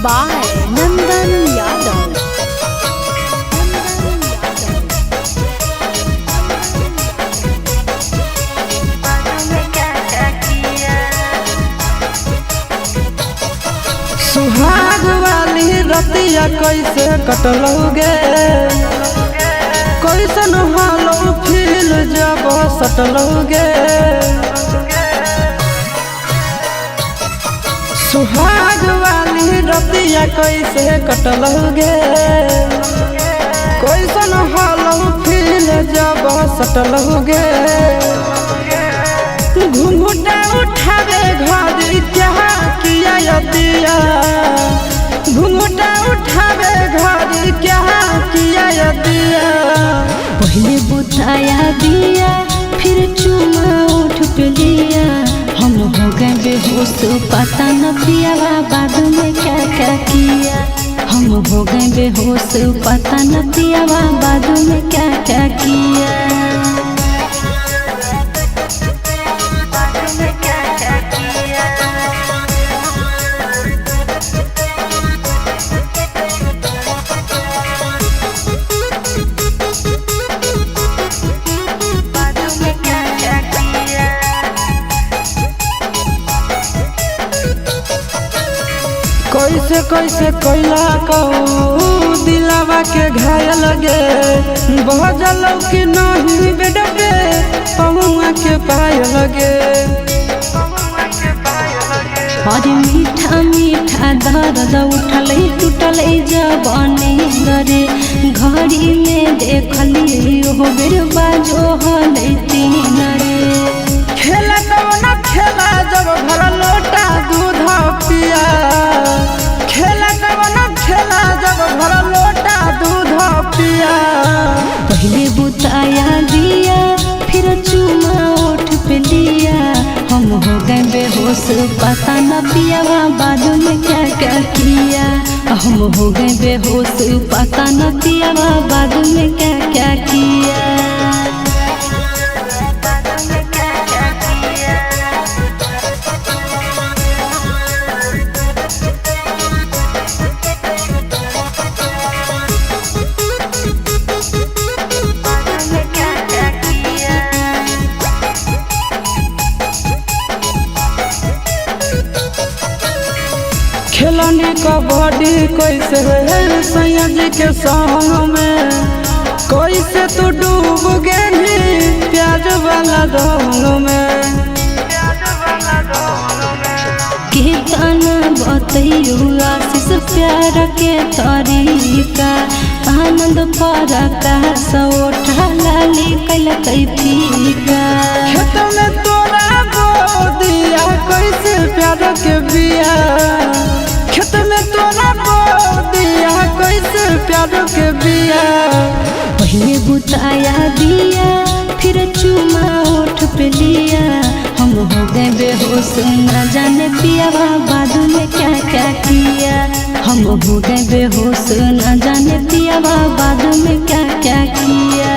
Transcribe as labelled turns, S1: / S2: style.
S1: by Nandan Yadav.
S2: सुहाग वाली रतिया कैसे कटलोगे, कैसन हालो फील जब सटलोगे। सुहाग वाली रतिया कैसे कटलोगे, कैसन हालो फील जब सटलोगे। घूंघटा उठावे घर क्या किया दिया, घूंघटा उठावे घर क्या किया दिया।
S3: पहले बुताया दिया फिर चुमा उठ पे लिया, हम हो गए बेहोश पता न पिया बाद में क्या क्या किया। हम हो गए बेहोश पता न पिया बाद में क्या क्या किया।
S2: कैसे कैसे कैला कहू दिलावा के घायल गे, बहजल कि नहीं बेटा पे पहुआ के पायल गे।
S3: और मीठा मीठा दर्द उठल टूटल जवानी रे, घड़ी में देखली हो बेर बाजो हल तीन रे।
S2: खेला तब न खेला जब भर लोटा दूध पिया, खेला तब न खेला जब भर लोटा दूध पिया।
S3: पहले बुताया दिया फिर चुमा उठ पे लिया, हम हो गए बेहोश पता न पिया बाद में क्या क्या किया। हम हो गए बेहोश पता न पिया बाद में क्या क्या किया।
S2: खेलनी कबड्डी कैसे सैया जी के संग में, कैसे तू डूब गई प्याज वाला रंग में।
S3: कितना बतैयू आशीष प्यार के तरीका, आनंद पर का सोठा लाली कल फीका।
S2: खेत में तोरा बो दिया कैसे प्यार के बिया, खेत में तोरा बो दिया कैसे प्यार के बिया।
S3: पहले बुताया दिया फिर चुमा उठ पे लिया, हम हो गए बेहोश न जाने पिया बाद में क्या क्या किया। हम हो गए बेहोश न जाने पिया बाद में क्या क्या किया।